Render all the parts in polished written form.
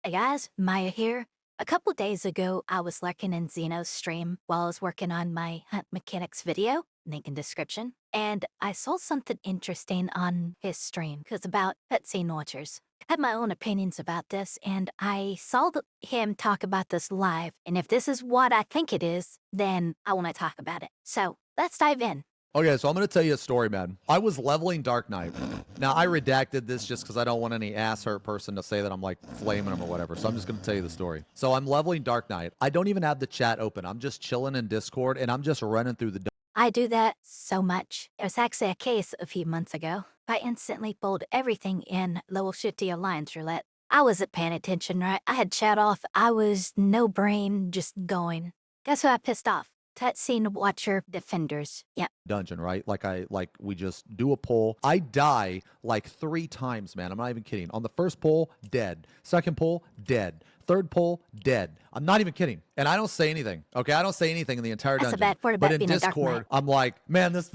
Hey guys, Maya here. A couple days ago, I was lurking in Xeno's stream while I was working on my Hunt Mechanics video, link in description, and I saw something interesting on his stream, because about cutscene watchers. I had my own opinions about this, and I saw him talk about this live, and if this is what I think it is, then I want to talk about it. So, let's dive in. Okay, so I'm going to tell you a story, man. I was leveling Dark Knight. Now, I redacted this just because I don't want any ass-hurt person to say that I'm, like, flaming them or whatever. So I'm just going to tell you the story. So I'm leveling Dark Knight. I don't even have the chat open. I'm just chilling in Discord, and I'm just running through the... I do that so much. It was actually a case a few months ago. I instantly pulled everything in Lowell Shitty Alliance Roulette. I wasn't paying attention, right? I had chat off. I was no brain, just going. Guess who I pissed off? Cutscene watcher defenders. Yep. Dungeon, right? Like we just do a pull. I die like 3 times, man. I'm not even kidding. On the first pull, dead. Second pull, dead. Third pull, dead. I'm not even kidding. And I don't say anything. Okay, I don't say anything in the entire dungeon. That's a bad part about being in Discord, I'm like, man, this.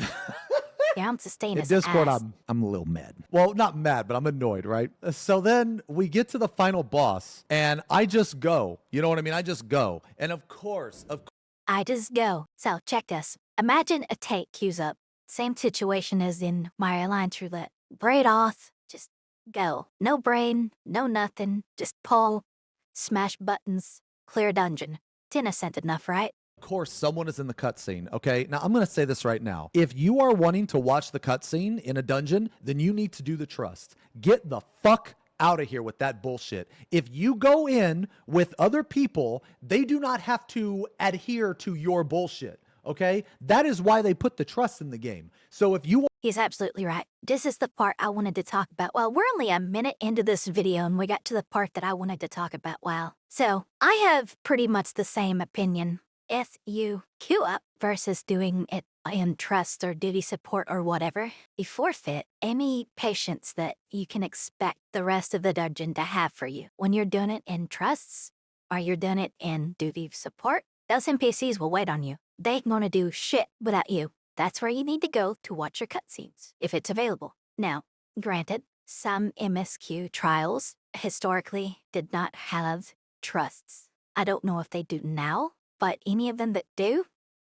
Yeah, I'm sustained in Discord, I'm a little mad. Well, not mad, but I'm annoyed, right? So then we get to the final boss, and I just go. You know what I mean? I just go. And of course. I just go. So check this. Imagine a take queues up. Same situation as in my Alliance Roulette. Braid off, just go. No brain, no nothing, just pull, smash buttons, clear dungeon. It's innocent enough, right? Of course, someone is in the cutscene, okay? Now, I'm going to say this right now. If you are wanting to watch the cutscene in a dungeon, then you need to do the trust. Get the fuck out of here with that bullshit. If you go in with other people, they do not have to adhere to your bullshit, okay? That is why they put the trust in the game. So if you... He's absolutely right. This is the part I wanted to talk about. Well, we're only a minute into this video and we got to the part that I wanted to talk about. Wow. So I have pretty much the same opinion. If you queue up versus doing it in trust or duty support or whatever, you forfeit any patience that you can expect the rest of the dungeon to have for you. When you're doing it in trusts or you're doing it in duty support, those NPCs will wait on you. They ain't gonna do shit without you. That's where you need to go to watch your cutscenes, if it's available. Now, granted, some MSQ trials historically did not have trusts. I don't know if they do now, but any of them that do,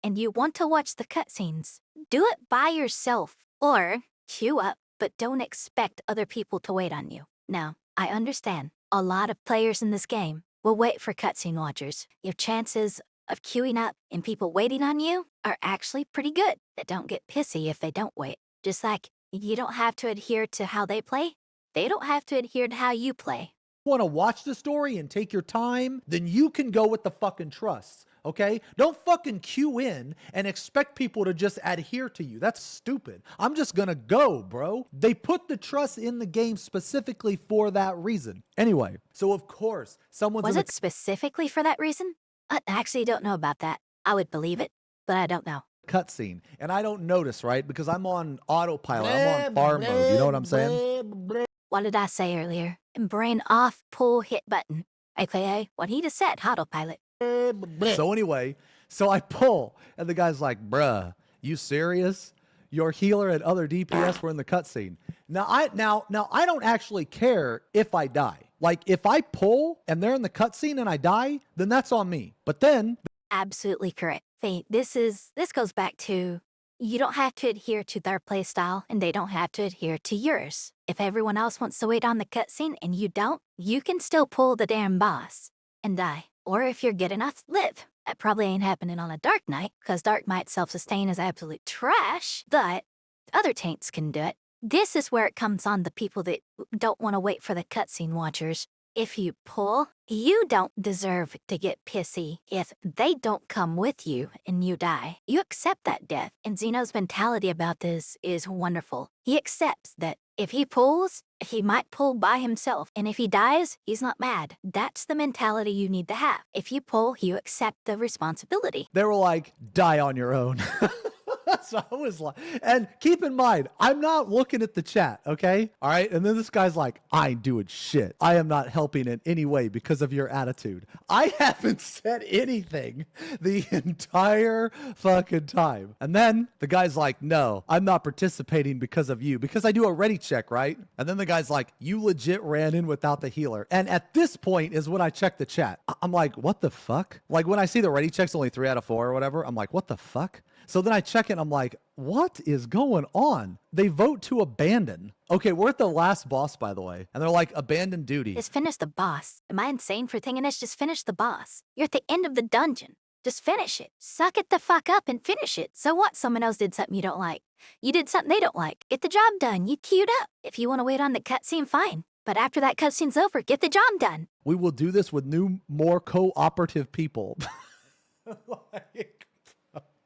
and you want to watch the cutscenes, do it by yourself or queue up, but don't expect other people to wait on you. Now, I understand a lot of players in this game will wait for cutscene watchers. Your chances of queuing up and people waiting on you are actually pretty good. They don't get pissy if they don't wait. Just like you don't have to adhere to how they play, they don't have to adhere to how you play. Want to watch the story and take your time, then you can go with the fucking trusts. Okay? Don't fucking queue in and expect people to just adhere to you. That's stupid. I'm just gonna go, bro. They put the trust in the game specifically for that reason. Anyway, so of course, someone's... Was it specifically for that reason? I actually don't know about that. I would believe it, but I don't know. Cutscene, and I don't notice, right? Because I'm on autopilot. I'm on farm mode. You know what I'm saying? What did I say earlier? Brain off, pull, hit button. AKA what he just said, autopilot. So anyway, so I pull, and the guy's like, bruh, you serious? Your healer and other DPS were in the cutscene. Now I don't actually care if I die. Like, if I pull and they're in the cutscene and I die, then that's on me. But then... Absolutely correct. This goes back to, you don't have to adhere to their playstyle, and they don't have to adhere to yours. If everyone else wants to wait on the cutscene and you don't, you can still pull the damn boss and die. Or if you're good enough, live. That probably ain't happening on a Dark Knight, because Dark Knight self-sustain is absolute trash, but other taints can do it. This is where it comes on the people that don't want to wait for the cutscene watchers. If you pull, you don't deserve to get pissy if they don't come with you and you die. You accept that death, and Xeno's mentality about this is wonderful. He accepts that if he pulls, he might pull by himself, and if he dies, he's not mad. That's the mentality you need to have. If you pull, you accept the responsibility. They were like, die on your own. So I was like, and keep in mind, I'm not looking at the chat, okay? All right. And then this guy's like, I ain't doing shit. I am not helping in any way because of your attitude. I haven't said anything the entire fucking time. And then the guy's like, no, I'm not participating because of you, because I do a ready check, right? And then the guy's like, you legit ran in without the healer. And at this point is when I check the chat. I'm like, what the fuck? Like when I see the ready checks only 3 out of 4 or whatever, I'm like, what the fuck? So then I check it and I'm like, what is going on? They vote to abandon. Okay, we're at the last boss, by the way. And they're like, abandon duty. Just finish the boss. Am I insane for thinking this? Just finish the boss. You're at the end of the dungeon. Just finish it. Suck it the fuck up and finish it. So what? Someone else did something you don't like. You did something they don't like. Get the job done. You queued up. If you want to wait on the cutscene, fine. But after that cutscene's over, get the job done. We will do this with new, more cooperative people. Like,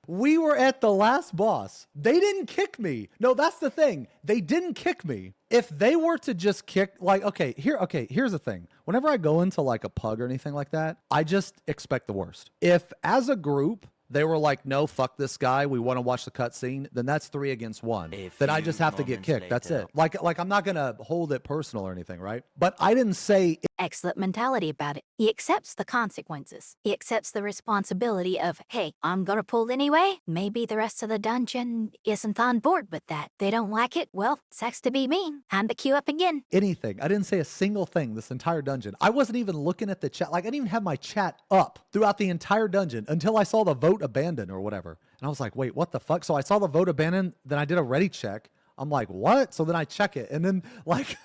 we were at the last boss. They didn't kick me. No, that's the thing. They didn't kick me. If they were to just kick, like, here's the thing. Whenever I go into like a pug or anything like that, I just expect the worst. If as a group, they were like, no, fuck this guy, we want to watch the cutscene, then that's 3 against 1. Then I just have to get kicked. That's it. Like I'm not going to hold it personal or anything, right? But I didn't say... Excellent mentality about it. He accepts the consequences. He accepts the responsibility of, hey, I'm gonna pull anyway. Maybe the rest of the dungeon isn't on board with that. They don't like it. Well, sucks to be me. Time to queue up again. Anything. I didn't say a single thing this entire dungeon. I wasn't even looking at the chat. Like, I didn't even have my chat up throughout the entire dungeon until I saw the vote abandon or whatever. And I was like, wait, what the fuck? So I saw the vote abandon, then I did a ready check. I'm like, what? So then I check it. And then like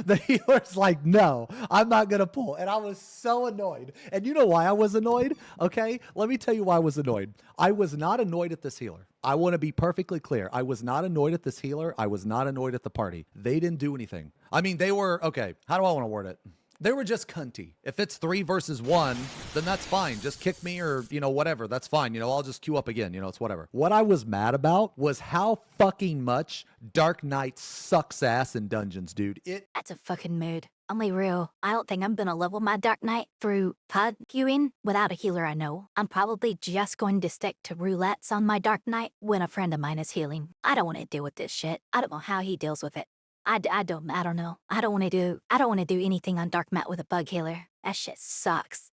the healer's like, no, I'm not going to pull. And I was so annoyed. And you know why I was annoyed? Okay. Let me tell you why I was annoyed. I was not annoyed at this healer. I want to be perfectly clear. I was not annoyed at this healer. I was not annoyed at the party. They didn't do anything. I mean, they were, okay. How do I want to word it? They were just cunty. If it's 3 versus 1, then that's fine. Just kick me or, you know, whatever. That's fine. You know, I'll just queue up again. You know, it's whatever. What I was mad about was how fucking much Dark Knight sucks ass in dungeons, dude. That's a fucking mood. Only real. I don't think I'm gonna level my Dark Knight through pud queuing without a healer I know. I'm probably just going to stick to roulettes on my Dark Knight when a friend of mine is healing. I don't want to deal with this shit. I don't know how he deals with it. I don't know. I don't want to do anything on Dark Mat with a bug healer. That shit sucks.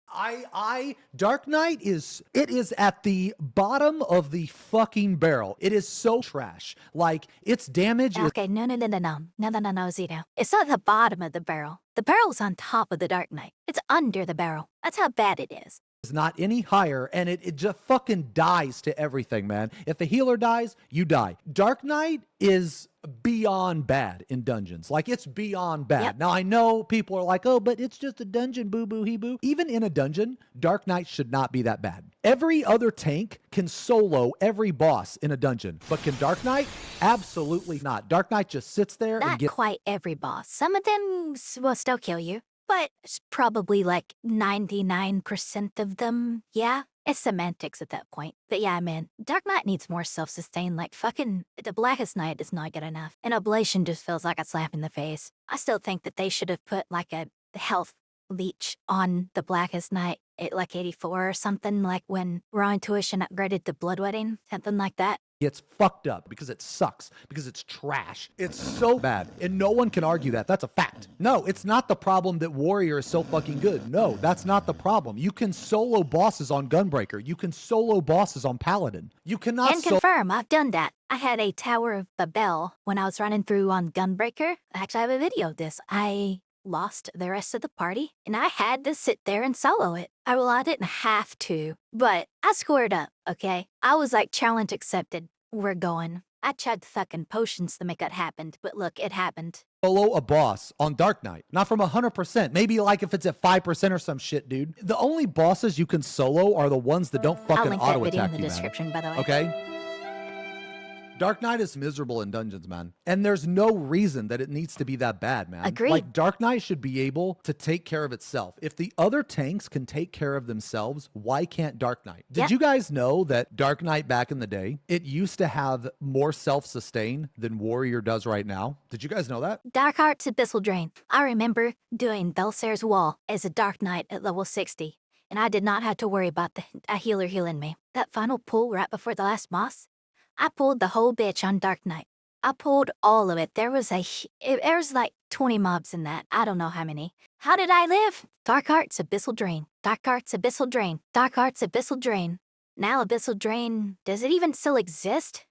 Dark Knight it is at the bottom of the fucking barrel. It is so trash. Like, its damage is... Okay, no, Zito. It's not the bottom of the barrel. The barrel's on top of the Dark Knight. It's under the barrel. That's how bad it is. Is not any higher, and it just fucking dies to everything, man. If the healer dies, you die. Dark Knight is beyond bad in dungeons. Like, it's beyond bad. Yep. Now, I know people are like, oh, but it's just a dungeon, boo-boo, he-boo. Even in a dungeon, Dark Knight should not be that bad. Every other tank can solo every boss in a dungeon, but can Dark Knight? Absolutely not. Dark Knight just sits there and Not quite every boss. Some of them will still kill you. But it's probably like 99% of them, yeah? It's semantics at that point. But yeah, man, Dark Knight needs more self-sustain. Like, fucking, the Blackest Night is not good enough. And Ablation just feels like a slap in the face. I still think that they should have put, like, a health leech on the Blackest Night at, like, 84 or something, like when Raw Intuition upgraded to Bloodwedding, something like that. It's fucked up because it sucks, because it's trash. It's so bad, and no one can argue that. That's a fact. No, it's not the problem that Warrior is so fucking good. No, that's not the problem. You can solo bosses on Gunbreaker. You can solo bosses on Paladin. You cannot And confirm, I've done that. I had a Tower of Babel when I was running through on Gunbreaker. Actually, I have a video of this. I lost the rest of the party, and I had to sit there and solo it. Well, I didn't have to, but I squared up, okay? I was like, challenge accepted. We're going. I tried fucking potions to make that happen, but look, it happened. Solo a boss on Dark Knight. Not from 100%. Maybe like if it's at 5% or some shit, dude. The only bosses you can solo are the ones that don't I'll fucking link that auto video attack in the you, description, by the way. Okay? Dark Knight is miserable in dungeons, man. And there's no reason that it needs to be that bad, man. Agreed. Like, Dark Knight should be able to take care of itself. If the other tanks can take care of themselves, why can't Dark Knight? Did Yep. you guys know that Dark Knight back in the day, it used to have more self-sustain than Warrior does right now? Did you guys know that? Dark Arts Abyssal Drain. I remember doing Belser's Wall as a Dark Knight at level 60, and I did not have to worry about a healer healing me. That final pull right before the last boss, I pulled the whole bitch on Dark Knight. I pulled all of it. There was like 20 mobs in that. I don't know how many. How did I live? Dark Arts, Abyssal Drain. Dark Arts, Abyssal Drain. Dark Arts, Abyssal Drain. Now Abyssal Drain, does it even still exist?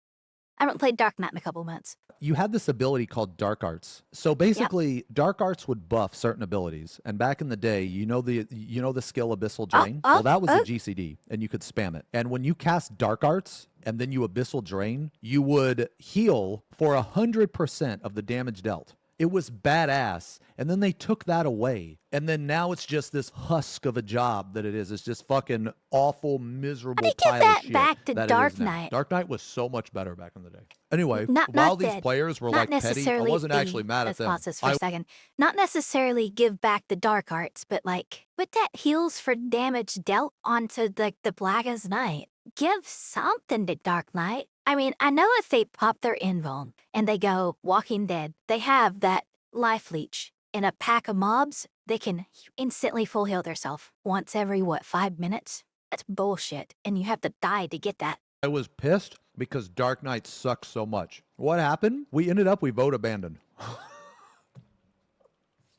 I haven't played Dark Knight in a couple months. You had this ability called Dark Arts. So basically, Dark Arts would buff certain abilities. And back in the day, you know the skill Abyssal Drain? Well, that was a GCD, and you could spam it. And when you cast Dark Arts and then you Abyssal Drain, you would heal for 100% of the damage dealt. It was badass. And then they took that away. And then now it's just this husk of a job that it is. It's just fucking awful, miserable How do you give pile of that shit back to that it Dark is now. Knight? Dark Knight was so much better back in the day. Anyway, Not while these that- players were not like petty, I necessarily wasn't actually mad at let's them. pause this for a second. Not necessarily give back the Dark Arts, but that heals for damage dealt onto the Blackest Night. Give something to Dark Knight. I mean, I know if they pop their invuln and they go Walking Dead, they have that life leech. In a pack of mobs, they can instantly full heal themselves once every, 5 minutes? That's bullshit, and you have to die to get that. I was pissed because Dark Knight sucks so much. What happened? We vote abandoned.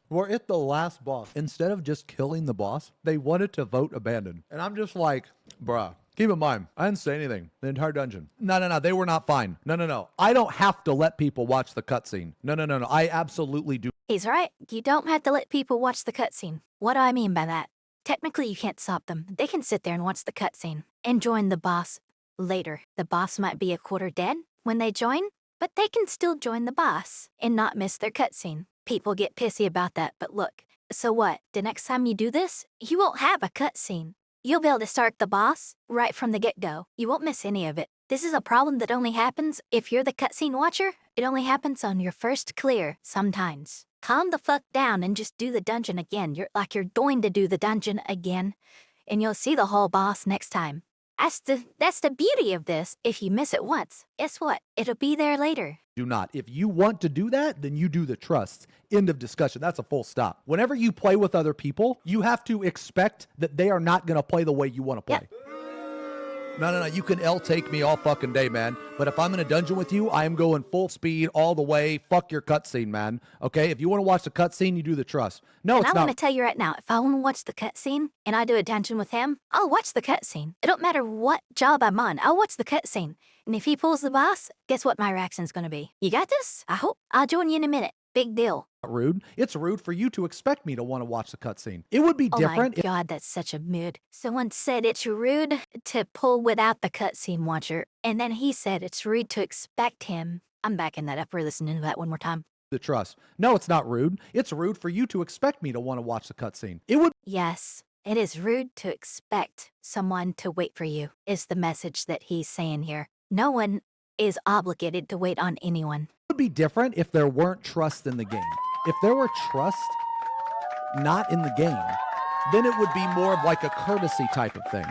We're at the last boss. Instead of just killing the boss, they wanted to vote abandoned. And I'm just like, bruh. Keep in mind, I didn't say anything the entire dungeon. No, they were not fine. No. I don't have to let people watch the cutscene. No. I absolutely do. He's right. You don't have to let people watch the cutscene. What do I mean by that? Technically, you can't stop them. They can sit there and watch the cutscene and join the boss later. The boss might be a quarter dead when they join, but they can still join the boss and not miss their cutscene. People get pissy about that, but look, so what? The next time you do this, you won't have a cutscene. You'll be able to start the boss right from the get-go. You won't miss any of it. This is a problem that only happens if you're the cutscene watcher. It only happens on your first clear sometimes. Calm the fuck down and just do the dungeon again. You're going to do the dungeon again, and you'll see the whole boss next time. That's the beauty of this. If you miss it once, guess what? It'll be there later. Do not. If you want to do that, then you do the trust. End of discussion. That's a full stop. Whenever you play with other people, you have to expect that they are not going to play the way you want to play. Yep. No. You can L-take me all fucking day, man. But if I'm in a dungeon with you, I am going full speed all the way. Fuck your cutscene, man. Okay? If you want to watch the cutscene, you do the trust. No, And it's I want to not. tell you right now, if I want to watch the cutscene and I do a dungeon with him, I'll watch the cutscene. It don't matter what job I'm on. I'll watch the cutscene. And if he pulls the boss, guess what my reaction's going to be? You got this? I hope. I'll join you in a minute. Big deal. Rude. It's rude for you to expect me to want to watch the cutscene. It would be different. Oh my god, that's such a mood. Someone said it's rude to pull without the cutscene watcher, and then he said it's rude to expect him. I'm backing that up. We're listening to that one more time. The trust. No, it's not rude. It's rude for you to expect me to want to watch the cutscene. It would Yes, it is rude to expect someone to wait for you, is the message that he's saying here. No one is obligated to wait on anyone. be different if there weren't trust in the game. If there were trust not in the game, then it would be more of like a courtesy type of thing.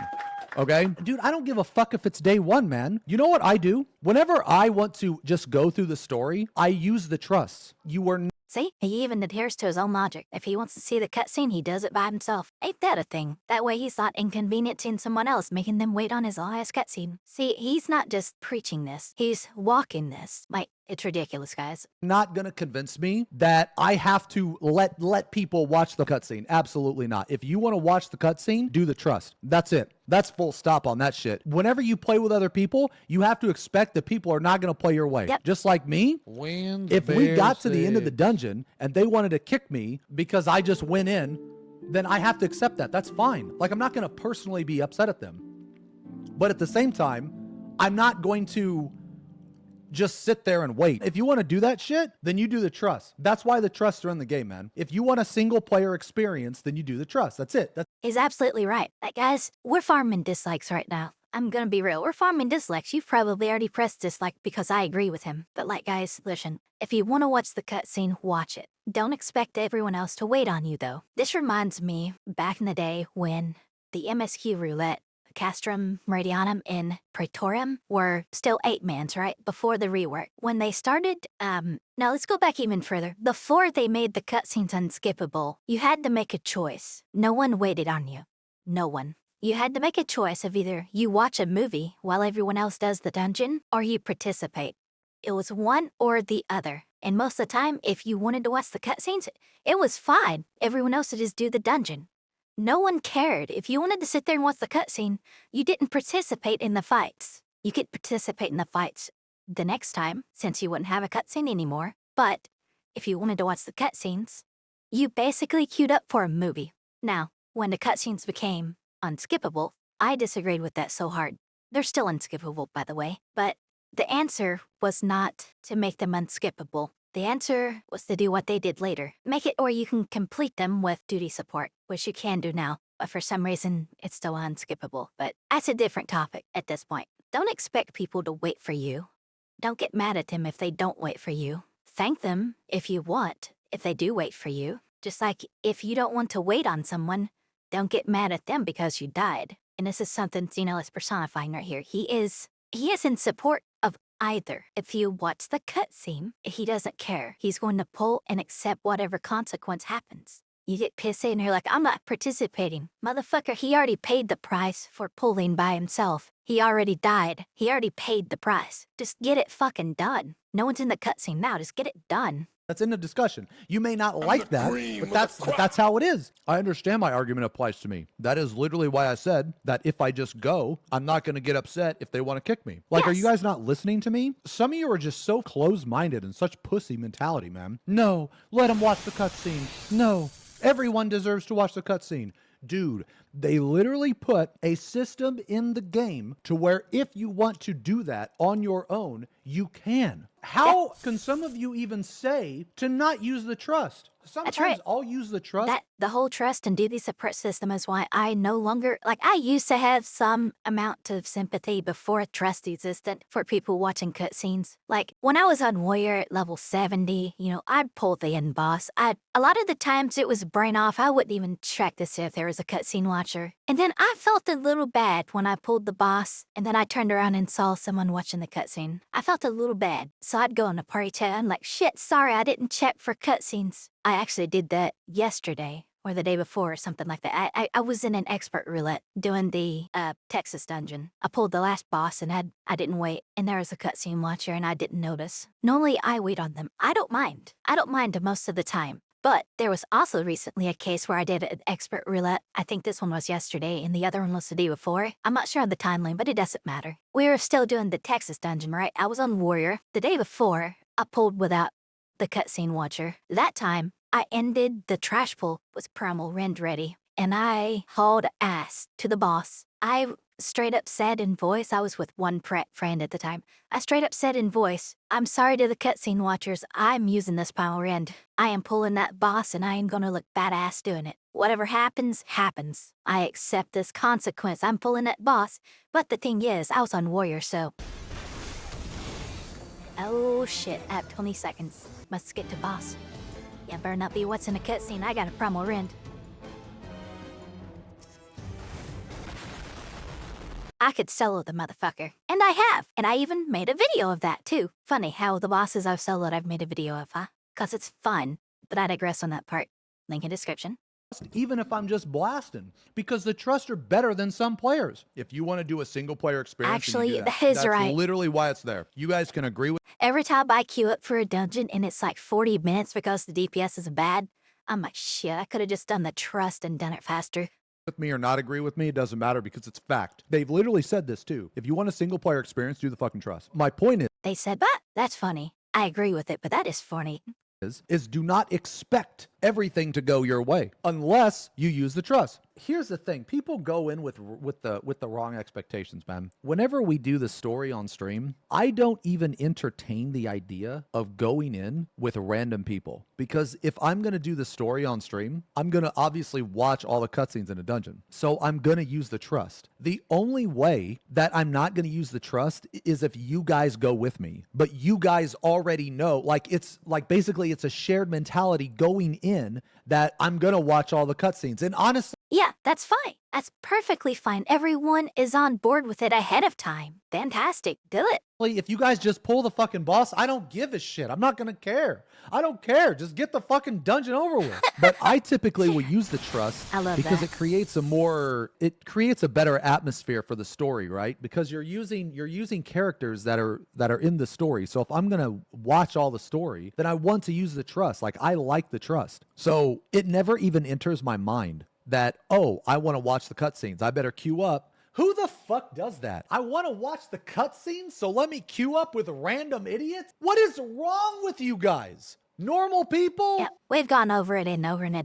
Okay? Dude, I don't give a fuck if it's day one, man. You know what I do? Whenever I want to just go through the story, I use the trust. You were See, he even adheres to his own logic. If he wants to see the cutscene, he does it by himself. Ain't that a thing? That way he's not inconveniencing someone else, making them wait on his last cutscene. See, he's not just preaching this, he's walking this. Like, it's ridiculous, guys. not gonna convince me that I have to let people watch the cutscene. Absolutely not. If you want to watch the cutscene, do the trust. That's it. That's full stop on that shit. Whenever you play with other people, you have to expect that people are not gonna play your way. Yep. Just like me, if we got to the end of the dungeon and they wanted to kick me because I just went in, then I have to accept that. That's fine. Like, I'm not gonna personally be upset at them. But at the same time, I'm not going to just sit there and wait. If you want to do that shit, then you do the trust. That's why the trusts are in the game, man. If you want a single player experience, then you do the trust. That's it. He's absolutely right. Like, guys, we're farming dislikes right now. I'm gonna be real. We're farming dislikes. You've probably already pressed dislike because I agree with him. But like, guys, listen. If you want to watch the cutscene, watch it. Don't expect everyone else to wait on you, though. This reminds me back in the day when the MSQ roulette, Castrum, Meridianum, and Praetorium were still 8-mans, right? Before the rework. When they started, now let's go back even further. Before they made the cutscenes unskippable, you had to make a choice. No one waited on you. No one. You had to make a choice of either you watch a movie while everyone else does the dungeon, or you participate. It was one or the other. And most of the time, if you wanted to watch the cutscenes, it was fine. Everyone else would just do the dungeon. No one cared. If you wanted to sit there and watch the cutscene, you didn't participate in the fights. You could participate in the fights the next time, since you wouldn't have a cutscene anymore. But if you wanted to watch the cutscenes, you basically queued up for a movie. Now, when the cutscenes became unskippable, I disagreed with that so hard. They're still unskippable, by the way, but the answer was not to make them unskippable. The answer was to do what they did later. Make it where you can complete them with duty support, which you can do now, but for some reason, it's still unskippable. But that's a different topic at this point. Don't expect people to wait for you. Don't get mad at them if they don't wait for you. Thank them if you want, if they do wait for you. Just like if you don't want to wait on someone, don't get mad at them because you died. And this is something Zeno is personifying right here. He is in support of either. If you watch the cutscene, he doesn't care. He's going to pull and accept whatever consequence happens. You get pissy and you're like, I'm not participating. Motherfucker, he already paid the price for pulling by himself. He already died. He already paid the price. Just get it fucking done. No one's in the cutscene now. Just get it done. That's in the discussion. You may not like that, but that's how it is. I understand my argument applies to me. That is literally why I said that if I just go, I'm not going to get upset if they want to kick me. Like, Are you guys not listening to me? Some of you are just so closed-minded and such pussy mentality, man. No, let them watch the cutscene. No, everyone deserves to watch the cutscene. Dude, they literally put a system in the game to where if you want to do that on your own, you can. How can some of you even say to not use the trust? Sometimes That's right. I'll use the trust. The whole trust and duty support system is why I no longer, I used to have some amount of sympathy before trust existed for people watching cutscenes. Like, when I was on Warrior at level 70, I'd pull the end boss. A lot of the times it was brain off. I wouldn't even check to see if there was a cutscene watcher. And then I felt a little bad when I pulled the boss, and then I turned around and saw someone watching the cutscene. I felt a little bad. So I'd go on a party chat and like, shit, sorry, I didn't check for cutscenes. I actually did that yesterday or the day before or something like that. I was in an expert roulette doing the Texas dungeon. I pulled the last boss and I didn't wait, and there was a cutscene watcher and I didn't notice. Normally I wait on them. I don't mind. I don't mind most of the time. But there was also recently a case where I did an expert roulette. I think this one was yesterday and the other one was the day before. I'm not sure on the timeline, but it doesn't matter. We were still doing the Texas dungeon, right? I was on Warrior. The day before, I pulled without the cutscene watcher. That time, I ended the trash pull with primal rend ready, and I hauled ass to the boss. I straight up said in voice, I was with one friend at the time, I straight up said in voice, I'm sorry to the cutscene watchers, I'm using this primal rend. I am pulling that boss and I am gonna look badass doing it. Whatever happens, happens. I accept this consequence. I'm pulling that boss, but the thing is, I was on Warrior, so... Oh shit, I have 20 seconds. Must get to boss. Yeah, better not be what's in a cutscene. I got a primal rend. I could solo the motherfucker. And I have. And I even made a video of that too. Funny how the bosses I've soloed I've made a video of, huh? Cause it's fun. But I digress on that part. Link in description. Even if I'm just blasting, because the trusts are better than some players. If you want to do a single player experience, actually, that's right. literally why it's there. You guys can agree with. Every time I queue up for a dungeon and it's like 40 minutes because the DPS is bad, I'm like, shit, I could have just done the trust and done it faster. With me or not agree with me, it doesn't matter because it's fact. They've literally said this too. If you want a single player experience, do the fucking trust. My point is, they said, but that's funny. I agree with it, but that is funny. Is do not expect everything to go your way unless you use the trust. Here's the thing. People go in with the wrong expectations, man. Whenever we do the story on stream, I don't even entertain the idea of going in with random people, because if I'm going to do the story on stream, I'm going to obviously watch all the cutscenes in a dungeon. So I'm going to use the trust. The only way that I'm not going to use the trust is if you guys go with me, but you guys already know, like, it's like basically it's a shared mentality going in that I'm going to watch all the cutscenes. And honestly, yeah, that's fine. That's perfectly fine. Everyone is on board with it ahead of time. Fantastic. Do it. If you guys just pull the fucking boss, I don't give a shit. I'm not gonna care. I don't care. Just get the fucking dungeon over with. But I typically will use the trust because it creates a better atmosphere for the story, right? Because you're using characters that are in the story. So if I'm gonna watch all the story, then I want to use the trust. Like, I like the trust. So it never even enters my mind that, oh, I want to watch the cutscenes. I better queue up. Who the fuck does that? I want to watch the cutscenes, so let me queue up with random idiots? What is wrong with you guys? Normal people? Yeah, we've gone over it and over it.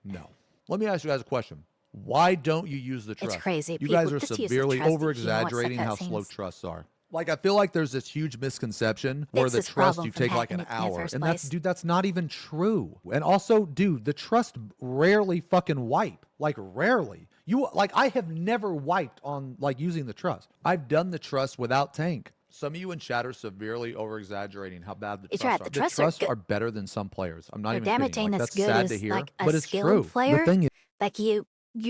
No. Let me ask you guys a question. Why don't you use the trust? It's crazy. You People guys are just use the severely trust if you over-exaggerating watch how the slow cutscenes. trusts are. Like, I feel like there's this huge misconception where It's the this trust problem you from take like an hacking it in the hour. first And place. that's not even true. And also, dude, the trust rarely fucking wipe. Like, rarely. I have never wiped on, like, using the trust. I've done the trust without tank. Some of you in chat are severely over-exaggerating how bad the It's trusts right, are. the The trusts trusts are are better than some players. I'm not They're even damn kidding. it Like, as that's good sad as to hear, like a but it's skilled true. player. The thing is, Like you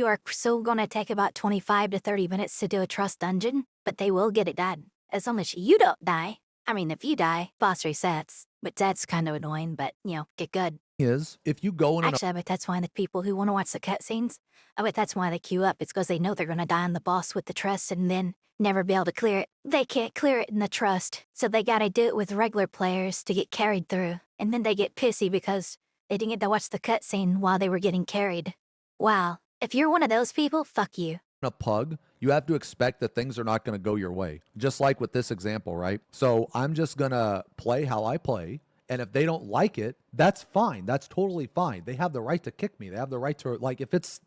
are so gonna take about 25 to 30 minutes to do a trust dungeon, but they will get it done. As long as you don't die. I mean, if you die, boss resets. But that's kind of annoying, but, get good. if you go in an Actually, I bet that's why the people who want to watch the cutscenes, I bet that's why they queue up. It's because they know they're gonna die on the boss with the trust and then never be able to clear it. They can't clear it in the trust, so they gotta do it with regular players to get carried through. And then they get pissy because they didn't get to watch the cutscene while they were getting carried. Wow. If you're one of those people, fuck you. a pug, you have to expect that things are not going to go your way. Just like with this example, right? So I'm just going to play how I play. And if they don't like it, that's fine. That's totally fine. They have the right to kick me. They have the right to, like, if it's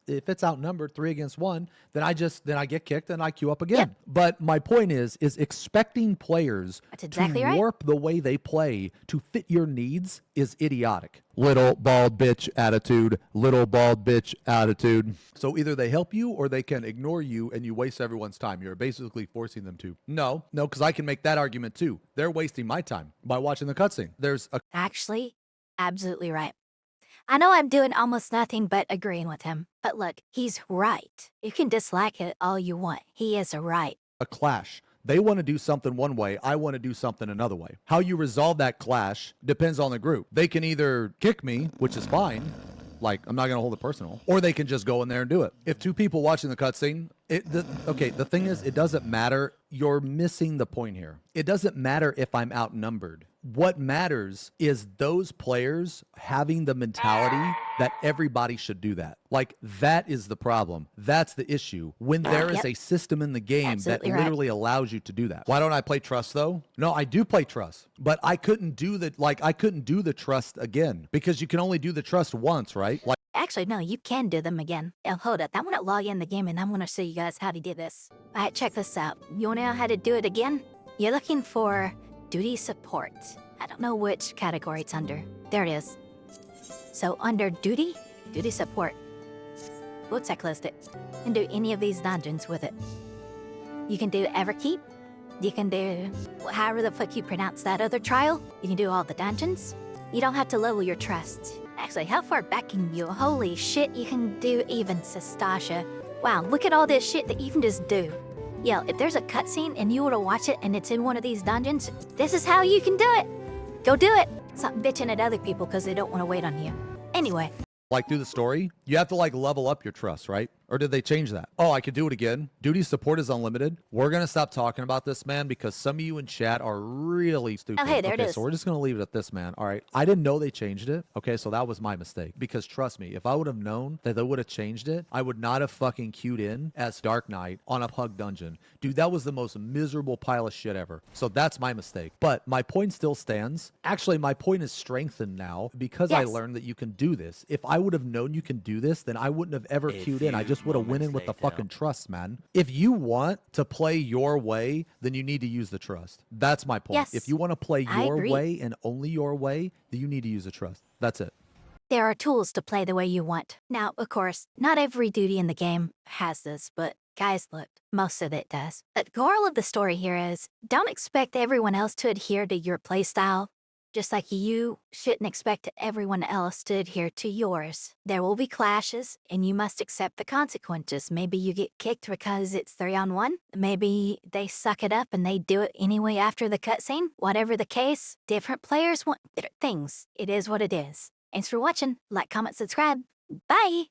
outnumbered 3 against 1, then I get kicked and I queue up again. Yep. But my point is expecting players That's exactly to right. warp the way they play to fit your needs is idiotic. Little bald bitch attitude. Little bald bitch attitude. So either they help you or they can ignore you and you waste everyone's time. You're basically forcing them to. No, because I can make that argument too. They're wasting my time by watching the cutscene. There's a Actually, absolutely right. I know I'm doing almost nothing but agreeing with him, but look, he's right. You can dislike it all you want. He is right. clash. They want to do something one way. I want to do something another way. How you resolve that clash depends on the group. They can either kick me, which is fine. Like, I'm not going to hold it personal. Or they can just go in there and do it. If 2 people watching the cutscene, the thing is, it doesn't matter. You're missing the point here. It doesn't matter if I'm outnumbered. What matters is those players having the mentality that everybody should do that. Like, that is the problem. That's the issue. When there is Yep. a system in the game Absolutely that right. literally allows you to do that. Why don't I play trust though? No, I do play trust, but I couldn't do the trust again because you can only do the trust once, right? Like, Actually, no, you can do them again. Oh, hold up. I'm gonna log in the game and I'm gonna show you guys how to do this. Alright, check this out. You wanna know how to do it again? You're looking for duty support. I don't know which category it's under. There it is. So under duty support. Whoops, I closed it. You can do any of these dungeons with it. You can do Everkeep. You can do however the fuck you pronounce that other trial. You can do all the dungeons. You don't have to level your trust. Actually, how far back can you? Holy shit, you can do even Sestasha. Wow, look at all this shit that you can just do. Yo, if there's a cutscene and you were to watch it and it's in one of these dungeons, this is how you can do it. Go do it. Stop bitching at other people because they don't want to wait on you. Anyway. through the story, you have to level up your trust, right? Or did they change that? Oh, I could do it again. Duty support is unlimited. We're going to stop talking about this, man, because some of you in chat are really stupid. Oh, hey, there it okay, is. so we're just going to leave it at this, man. All right. I didn't know they changed it. Okay, so that was my mistake. Because trust me, if I would have known that they would have changed it, I would not have fucking queued in as Dark Knight on a pug dungeon. Dude, that was the most miserable pile of shit ever. So that's my mistake. But my point still stands. Actually, my point is strengthened now because I Yes. learned that you can do this. If I would have known you can do this, then I wouldn't have ever queued in. I just would have went in with the fucking trust, man. If you want to play your way, then you need to use the trust. That's my point. Yes, If you want to play I your agree. way and only your way, then you need to use the trust. That's it. There are tools to play the way you want. Now, of course, not every duty in the game has this, but guys, look, most of it does. The moral of the story here is, don't expect everyone else to adhere to your playstyle. Just like you shouldn't expect everyone else to adhere to yours. There will be clashes, and you must accept the consequences. Maybe you get kicked because it's 3-on-1. Maybe they suck it up and they do it anyway after the cutscene. Whatever the case, different players want different things. It is what it is. Thanks for watching. Like, comment, subscribe. Bye!